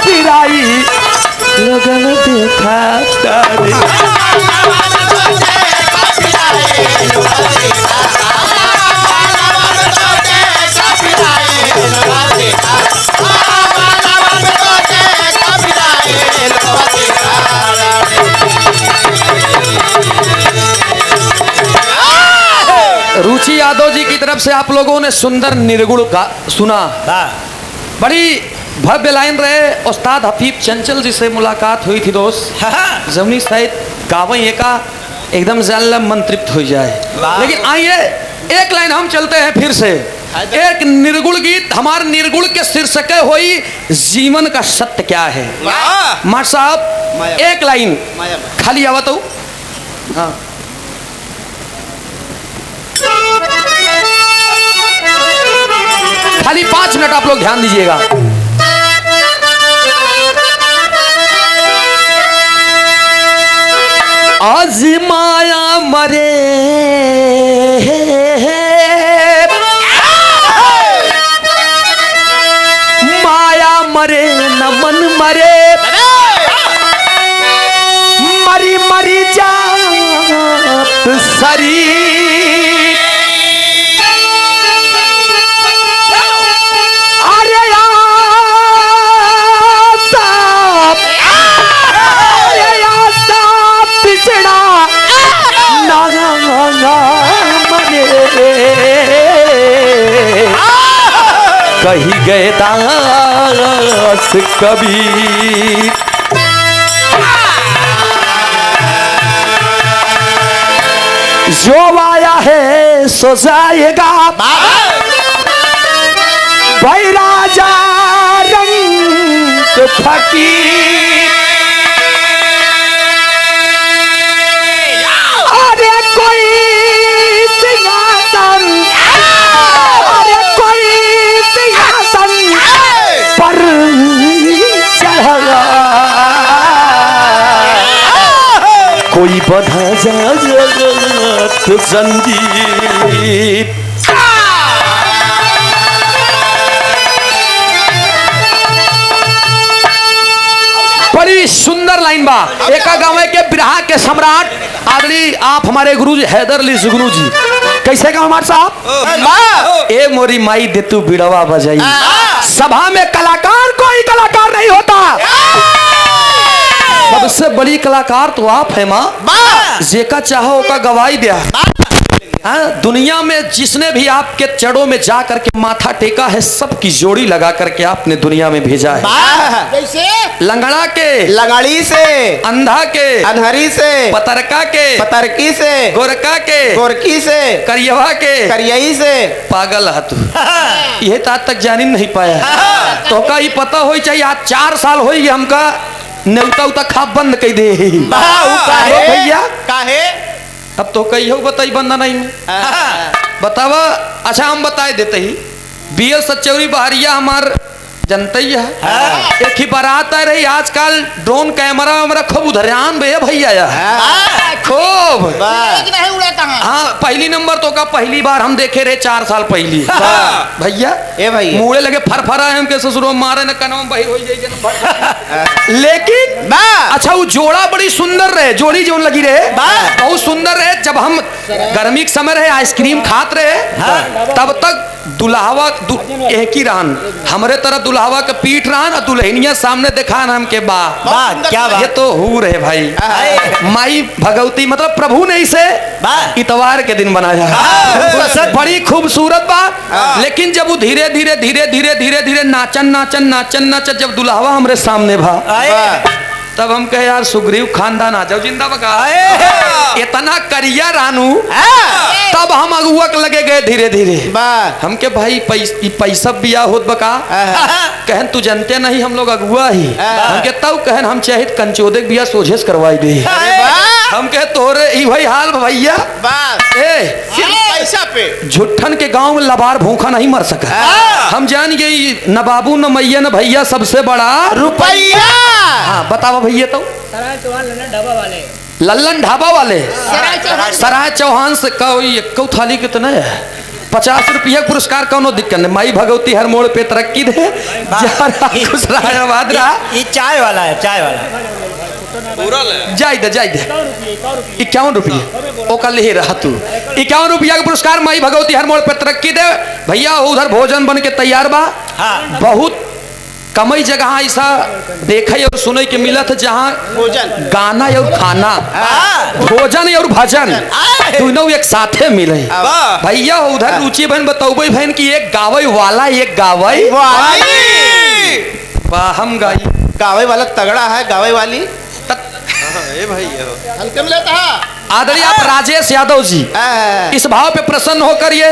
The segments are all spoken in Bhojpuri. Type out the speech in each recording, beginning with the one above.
पिराई लगन देखा तारे। रुचि यादव जी की तरफ से आप लोगों ने सुंदर निर्गुण का सुना। बड़ी भव्य लाइन रहे। उस्ताद हफीफ चंचल जी से मुलाकात हुई थी दोस्त। जमनी शायद गावई का एकदम जानला मन तृप्त हो जाए। लेकिन आइए एक लाइन हम चलते हैं फिर से। एक निर्गुण गीत, हमारे निर्गुण के शीर्षक हुई जीवन का सत्य क्या है। मार साहब एक लाइन खाली आवा तो। हाँ खाली 5 मिनट आप लोग ध्यान दीजिएगा। आज माया मरे माया मरे न मन मरे मरी मरी जात शरीर। अरे आशा पिछड़ा नागा मरे कही गए दास कबीर। जो आया है सो जाएगा भाई राजा रंग फकीर। अरे कोई सिंहासन अरे कोई सिंहासन पर चढ़ा कोई बधा जा जगत जंजीर। बड़ी सुंदर लाइन बा। एका गाँव के बिरहा के सम्राट आदरणीय आप हमारे गुरु जी हैदर अली जुगनू जी। कैसे गाँव हमारे साहब ए मोरी माई दे तू बिड़वा बजाई। सभा में कलाकार कोई कलाकार नहीं होता। सबसे बड़ी कलाकार तो आप है माँ। जेका चाहो का गवाही दिया। दुनिया में जिसने भी आपके चरणों में जा करके माथा टेका है सबकी जोड़ी लगा करके आपने दुनिया में भेजा है। कैसे? लंगड़ा के लंगड़ी से, अंधा के अंधरी से, पतरका के पतरकी से, गोरका के गोरकी से, करियवा के करियई से। पागल है तू। यह तो आज तक जान ही नहीं पाया। तो का ही पता हो चाहिए। आज 4 साल हो गए हमका नेवता उता खा बंद कर दे भैया। काहे? अब तो कही हो बताई बंदा नहीं बतावा। अच्छा हम बताए देते ही बीएल सचौरी बहरिया हमार जनता ही है। एक ही बारात आ रही आजकल ड्रोन कैमरा वैमरा खूब उधरान भैया भैया खूब। हाँ पहली नंबर तो का पहली बार हम देखे रहे 4 साल पहली भैया। ए भैया मुड़े लगे फरफरा है हमके ससुरो मारे न कनम बहिर हो जाए। लेकिन अच्छा वो जोड़ा बड़ी सुंदर रहे। जोड़ी जो लगी रहे बहुत सुंदर रहे। जब हम गर्मी के समय रहे आइसक्रीम खात रहे तब तक दुल्हावा एक ही रहन हमारे तरफ दुल्हावा के पीठ रहन और दुल्हनिया सामने देखा ना हमके बा क्या बात? ये तो हूर है भाई। माई भगवती मतलब प्रभु ने इसे इतवार के दिन बनाया। बड़ी खूबसूरत बा। लेकिन जब वो धीरे धीरे धीरे धीरे धीरे धीरे नाचन नाचन नाचन नाचन जब दुल्हावा हमारे सामने भा तब हम कहे यार सुग्रीव खानदान आ जाओ जिंदा बका। इतना करिया रानू तब हम अगुआ लगे गए धीरे धीरे। हमके भाई पैसा बिया होत बका। कहन तू जानते नहीं हम लोग अगुआ ही। हमके तब कहन हम चाहे कंचोदे बिया सोझेस करवाई दे। हम कहे तोरे ही भाई हाल भैया पैसा पे झुट्ठन के गांव में लबार भूखा नहीं मर सका। हम जान गए न बाबू न मैया न भैया सबसे बड़ा रुपया। हाँ बतावा भैया तो लल्लन ढाबा वाले सराय चौहान से कहो थाली कितना है 50 रुपया पुरस्कार कौनो दिक्कत नहीं। माई भगवती हर मोड़ पे तरक्की दे, जा रहा, खुश रहा, आबाद रहा। ये चाय वाला है, चाय वाला जाई दे 51 रुपया ओका ले रहा तू। 51 रुपया का पुरस्कार माई भगवती हर मोड़ पे तरक्की दे। भैया उधर भोजन बन के तैयार बा। हाँ। बहुत कमई जगह ऐसा देखे और सुने के मिलत जहाँ भोजन गाना और खाना, भोजन और भजन दोनों एक साथे मिले। भैया उधर रुचि बहन बताओ बहन की एक गावे वाला एक गावे वाह हम गाई गावे वाला तगड़ा है, गावे वाली हल्के में लेता है। आदरणीय आप राजेश यादव जी इस भाव पे प्रसन्न होकर ये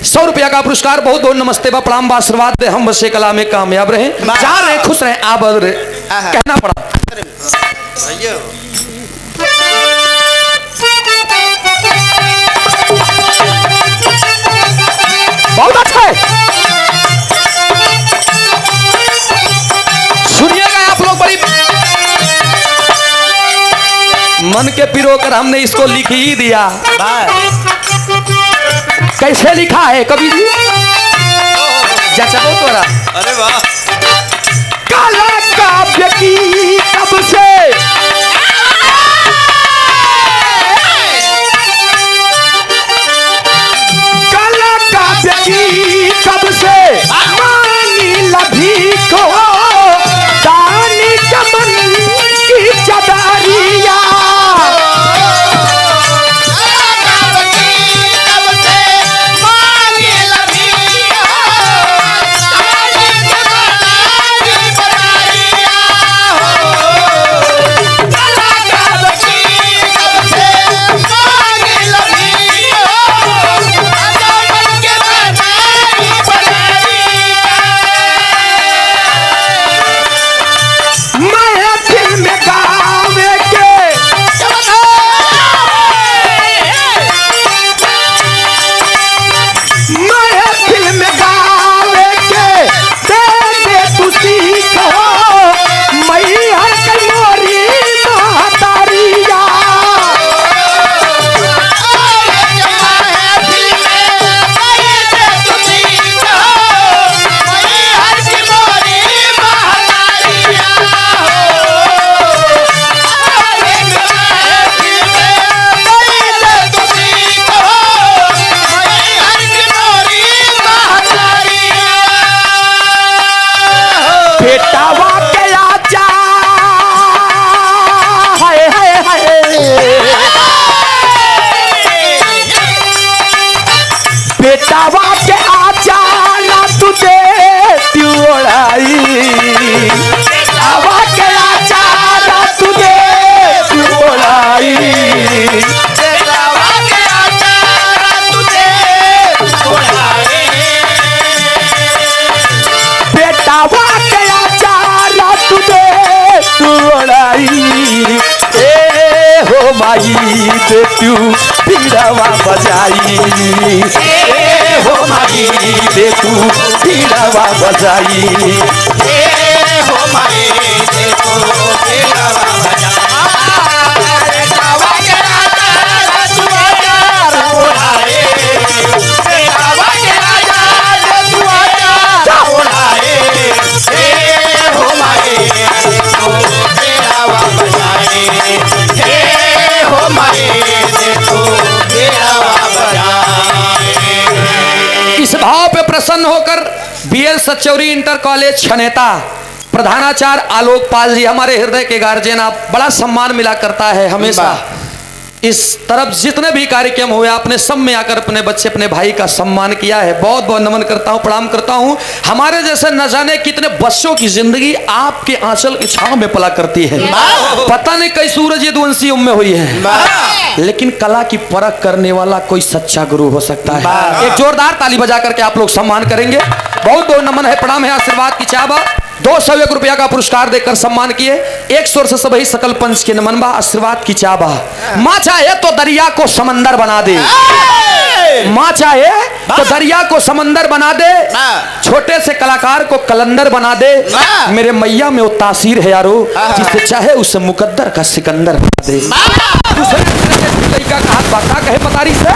100 रुपया का पुरस्कार बहुत बहुत नमस्ते बा प्रणाम बा आशीर्वाद दे। हम बसे कला में कामयाब रहे, जहाँ रहे खुश रहे, आबाद रहे, कहना पड़ा। बहुत अच्छा है, सुनिएगा आप लोग। बड़ी मन के पिरो कर हमने इसको लिख ही दिया। कैसे लिखा है कवि जी? चाचा बहुत बड़ा। अरे वाह। काला काव्य की कब से काला काव्य की कब से मानी लभी को दानी चमन की चदारिया बेटावा के आचारा तुझे त्योड़ाई, बेटावा के आचारा तुझे त्योड़ाई, बेटावा के आचारा तुझे त्योड़ाई, बेटावा के आचारा तुझे त्योड़ाई। ए हो माई बेटू पीड़ावा बजाई, ए हो माई बेटू पीड़ावा बजाई, ए हो माई बेटू पीड़ावा इस भाव पे प्रसन्न होकर बीएल सचौरी इंटर कॉलेज छनेता प्रधानाचार्य आलोक पाल जी हमारे हृदय के गार्जियन, आप बड़ा सम्मान मिला करता है हमेशा। इस तरफ जितने भी कार्यक्रम हुए आपने सब में आकर अपने बच्चे अपने भाई का सम्मान किया है। बहुत बहुत नमन करता हूँ, प्रणाम करता हूँ। हमारे जैसे न जाने कितने बच्चों की जिंदगी आपके आंचल की छांव में पला करती है। पता नहीं कई सूरज यदुवंशी में हुई है, लेकिन कला की परख करने वाला कोई सच्चा गुरु हो सकता है। एक जोरदार ताली बजा करके आप लोग सम्मान करेंगे। बहुत बहुत नमन है, प्रणाम है, आशीर्वाद की चाबा। 201 रुपया का पुरस्कार देकर सम्मान किए। 100 से सभी सकल पंच के नमन बा, आशीर्वाद की चाबा। माँ चाहे तो दरिया को समंदर बना दे, माँ चाहे तो दरिया को समंदर बना दे, छोटे से कलाकार को कलंदर बना दे। मेरे मैया में वो तासीर है यारो, जिसे चाहे उसे मुकद्दर का सिकंदर बना दे। दूसरे लड़का का हाथ बाका कहे पतारी से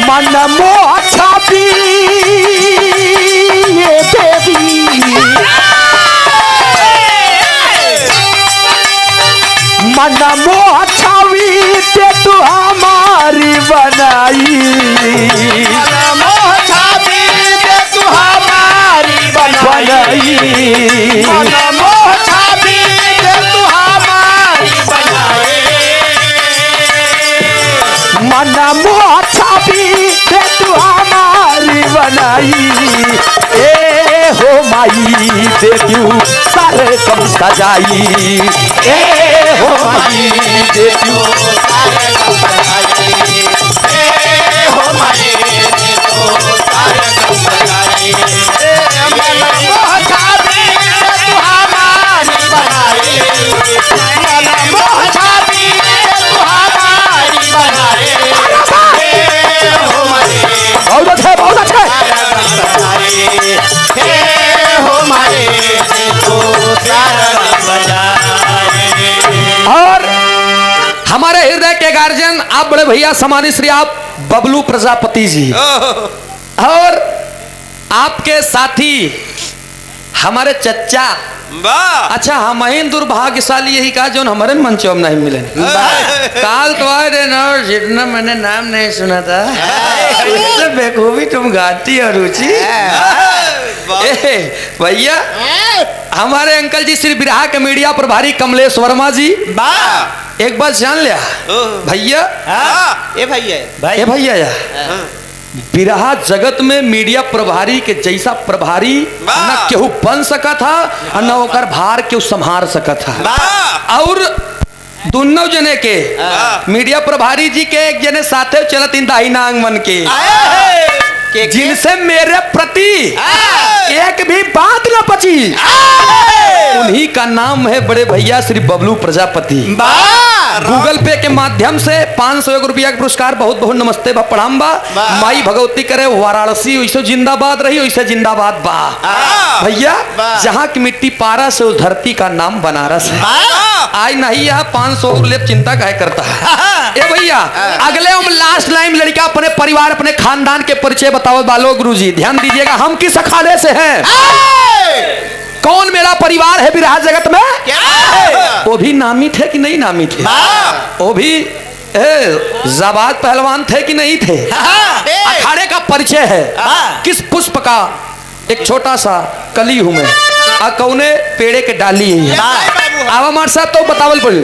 मन मोह छापी ये देवी, मन मोह छावी से तू हमारी बनाई, मन मोह छावी से तू हमारी बनाई, मन मोह छावी से तू हमारी बनाई, मन मोह छावी से तू हमारी बनाई। ए हो माई देव्यू सारे कम सजाई, ए हो माई देव्यू सारे कम सजाई, ए हो माई देव्यू सारे कम सजाई, मन मोह छावी से तू हमारी बनाई, मन मोह छावी से तू हमारी बनाई, ए हो माई बहुत अच्छा, बहुत अच्छा। और हमारे हृदय के गार्जियन आप बड़े भैया समानी श्री आप बबलू प्रजापति जी, और आपके साथी हमारे चच्चा, अच्छा हम ही दुर्भाग्यशाली यही कहा जो हमारे मंचों में नहीं मिले। काल तो आए थे ना, जितना मैंने नाम नहीं सुना था उससे बेखूबी तुम गाती हो रुचि। भैया हमारे अंकल जी श्री बिरहा के मीडिया प्रभारी कमलेश वर्मा जी, एक बात जान लिया भैया, ए भैया ए भैया या बिरहा जगत में मीडिया प्रभारी के जैसा प्रभारी न केहू बन सका था और न ओकर भार केहू संभार सका था। और दोनों जने के मीडिया प्रभारी जी के एक जने साथे चलत इन दाहिना आंगन के जिनसे मेरे प्रति एक भी बात न बची, उन्हीं का नाम है बड़े भैया श्री बबलू प्रजापति। गूगल पे के माध्यम से 501 रुपया का पुरस्कार, बहुत बहुत नमस्ते बा प्रणाम बा। माई भगवती करे वाराणसी वैसे जिंदाबाद रही, वैसे जिंदाबाद बा भैया। जहाँ की मिट्टी पारस से उस धरती का नाम बनारस है। आज नहीं यहाँ 500 ले चिंता काहे करता है। ए भैया अगले हम लास्ट लाइन लड़का अपने परिवार अपने खानदान के परिचय बताओ बालो गुरुजी, ध्यान दीजिएगा। हम किस अखाड़े से हैं, कौन मेरा परिवार है बिरहा जगत में, क्या वो भी नामी थे कि नहीं नामी थे, वो भी जाबाद पहलवान थे कि नहीं थे। अखाड़े का परिचय है, किस पुष्प का एक छोटा सा कली हूं मैं, कौने पेड़े के डाली है। अब हमारे साथ तो बतावल पड़ी।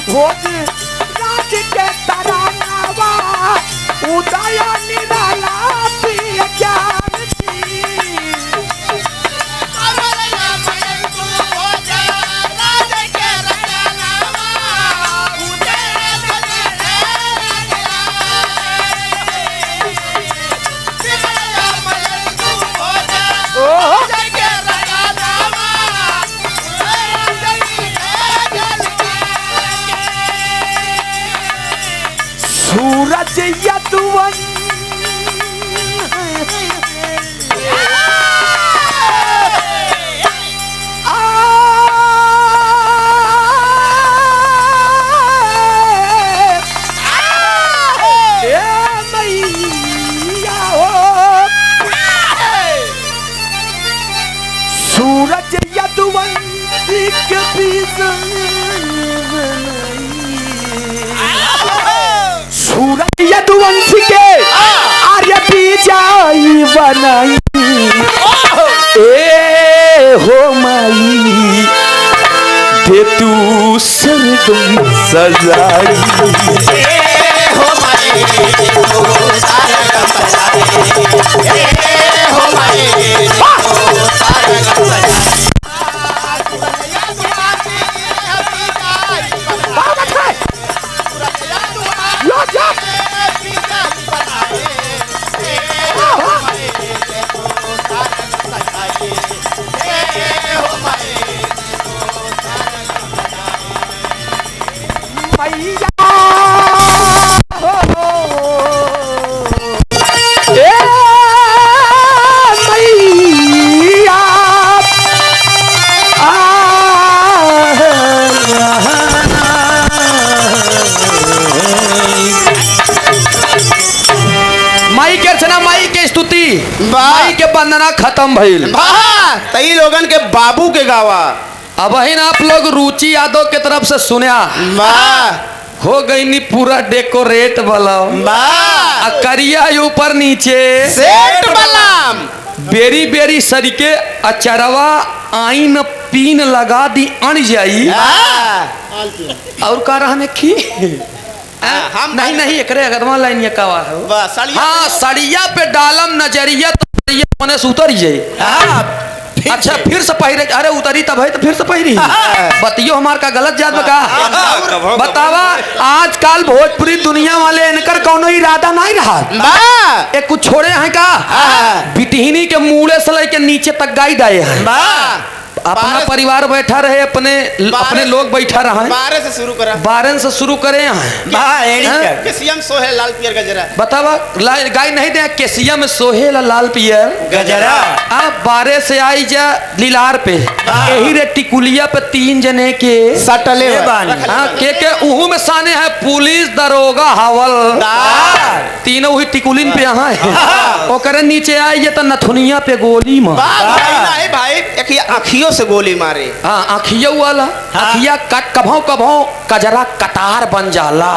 भोज राज के तरानावा उदय निराला प्रिय ज्ञान की सूरज यदुवन सूरज यदुवन यदुवंशी के आर्य बीजाई बनाई ए हो माई दे तू सरगम सजाई हो मारे तो सारा का सजाए हो मारे तो सारा का सजाए माई के अर्चना, माई के स्तुति, माई के वंदना खत्म भइल। तई लोगन के बाबू के गावा अब ही आप लोग रुचि यादव के तरफ से सुनिया हो गई नी पूरा डेकोरेट वाला करिया ऊपर नीचे सेठ बलम बेरी बेरी सरिके अचरवा आइन पीन लगा दी अण जाई और का रहने की हम नहीं नहीं एकरे अगदमा लाइन ये कवा है बस हाँ सड़िया पे डालम नजरिया तो सड़िया होने से उतर जाई अच्छा फिर से पहिरे अरे उतरी तब है तो फिर से पहिरी बतियो हमार का गलत जात बका बतावा आजकल भोजपुरी दुनिया वाले इनकर कोनो इरादा नहीं रहा एक कुछ छोड़े हैं का बिटहिनी के मूड़े से लेके नीचे तक गाई डाए हैं अपना परिवार बैठा रहे अपने लोग बैठा रहा है 12 से शुरू करा 12 से शुरू करे हैं केसियम सोहे लाल पियर गजरा बतावा गाय नहीं दे केसिया में सोहे लाल पियर गजरा अब 12 से आई जा लीलार पे यही रे टिकुलिया पे 3 जने के सटले के उहू में साने है पुलिस दरोगा हवलदार तीनों ही टिकुलिन पे यहाँ है ओकरे नीचे आई जे तो नथुनिया पे गोली में भाई एक आँखियों से गोली मारे हाँ आँखिया वाला आँखिया कट कभों कभों कजरा कटार बन जाला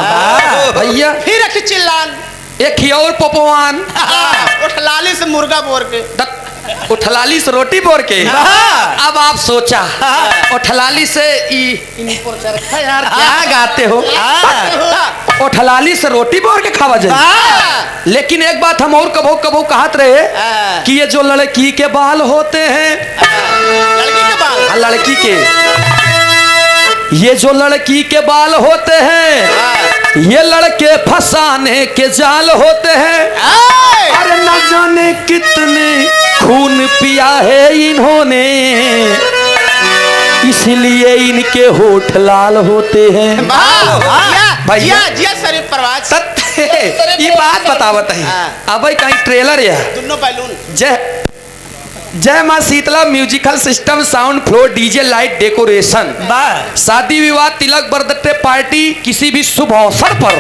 भैया फिर एक चिल्लान एक ही और पपवान उठलाली से मुर्गा बोर के उठलाली से रोटी बोर के अब आप सोचा उठलाली से यार क्या गाते हो उठलाली से रोटी बोर के खावा जाए लेकिन एक बात हम और कभो कभो कहत रहे कि ये जो लड़की के बाल होते हैं लड़की के ये जो लड़की के बाल होते हैं ये लड़के फंसाने के जाल होते हैं अरे न जाने कितने खून पिया है इन्होंने इसलिए इनके होठ लाल होते हैं भैया जिया शरीफ प्रवास ये बात बतावत है अब कहीं ट्रेलर है दोनों बैलून जय मां Sheetla musical system sound flow DJ light decoration शादी विवाह तिलक बर्थडे पार्टी किसी भी शुभ अवसर पर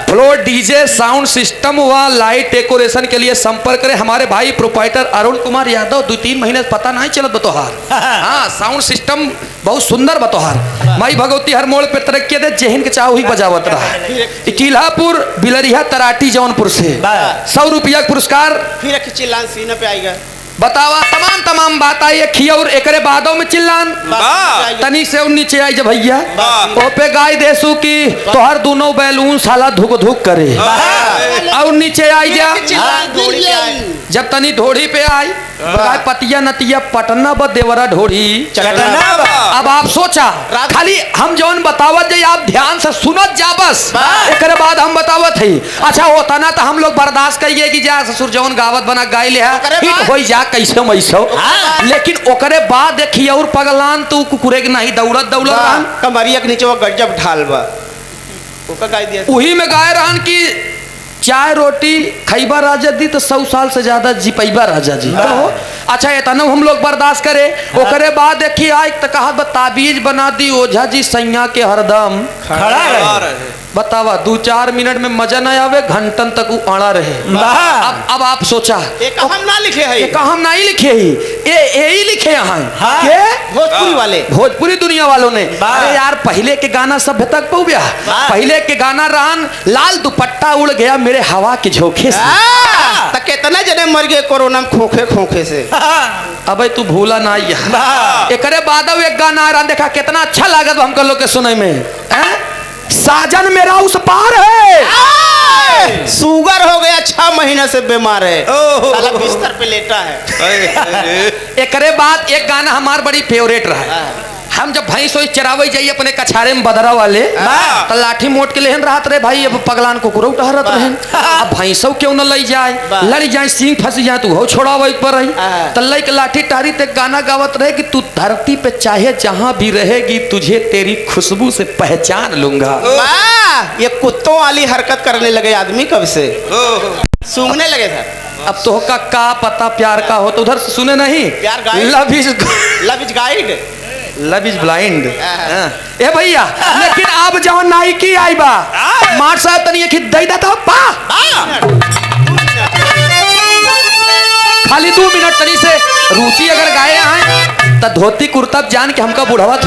फ्लोर डीजे साउंड सिस्टम व लाइट डेकोरेशन के लिए संपर्क करें हमारे भाई प्रोपाइटर अरुण कुमार यादव 2-3 महीने से पता नहीं चलत बतोहार हाँ साउंड सिस्टम बहुत सुंदर बतोहार माई भगवती हर मोड़ पे तरक्की दे जहिन के चाहो ही बजावत रहा किल्हापुर बिलरिया तराटी जौनपुर से 100 रुपया पुरस्कार फिर एक चिल्लान सीने पे आएगा बतावा तमाम बात आई खियौर एकरे बादों में चिल्लान तनी से नीचे आई जब भैया ओ पे गाय देसू की तोहर दोनों बैलून साला धुक धुक करे और नीचे आई जा जब तनी ढोड़ी पे आई पतिया नतिया पटना ब देवरा ढोड़ी अब आप सोचा खाली हम जौन बतावत जाए आप ध्यान से सुनत जा बस एकरे बाद हम बतावत है अच्छा होता ना तो हम लोग बर्दाश्त करिए कि जा ससुर जौन गावत बना गाय ले हिट हो जा कैसे मैसो लेकिन ओकरे बाद देखिए और पगलान तू कुकुरे के नहीं दौड़त कमरिया के नीचे वो गजब ढाल बा ओका गाय दिया वही में गाय रहन की चाय रोटी खैबा राजा दी तो 100 साल से ज्यादा जी पैबा राजा जी अच्छा इतना हम लोग बर्दाश्त करे ओकरे बाद देखिए आज तक कहा ताबीज बना दी ओझा जी सैया के हरदम खड़ा रहे। बतावा 2-4 मिनट में मजा न आवे घंटन तक वो अड़ा रहे। अब आप सोचा एक हम ना लिखे है ये हम नहीं लिखे ही ये ही लिखे यहाँ हाँ। के भोजपुरी वाले भोजपुरी दुनिया वालों ने। अरे यार पहले के गाना सभ्य तक पहुंच गया। पहले के गाना रहन लाल दुपट्टा उड़ गया मेरे हवा के झोंके से। तो कितने जने मर गए कोरोना में खोखे खोखे से। अबे तू भूला ना एकरे बाद एक गाना आ रहा देखा कितना अच्छा लागत हमको लोग के सुने में हैं? साजन मेरा उस पार है शुगर हो गया 6 महीने से बीमार है साला बिस्तर पे लेटा है। एकरे बाद एक गाना हमार बड़ी फेवरेट रहा। हम जब भैंस वही चरावे जाइए अपने कछारे में बदरा वाले तो लाठी मोट के लेहन रहत रहे भाई अब पगलान को कुरौ टहरत रहन। अब भैंसों क्यों न लई जाए लड़ जाए सींग फंस जाए तू हो छोड़ावे पर रही तो लई के लाठी टारी ते गाना गावत रहे कि तू धरती पे चाहे जहां भी रहेगी तुझे तेरी खुशबू से पहचान लूंगा। ये कुत्तों वाली हरकत करने लगे आदमी कब से सूंघने लगे थे। अब तो का पता प्यार का हो तो उधर से सुने नहीं प्यार guide love is guide love is blind. ए भैया लेकिन अब जहाँ नाइकी आई बा मार साहब तनी एक दई देता पा खाली 2 मिनट तरी से रुचि अगर गाए आए तो धोती कुर्ता जान के हमका बुढ़वा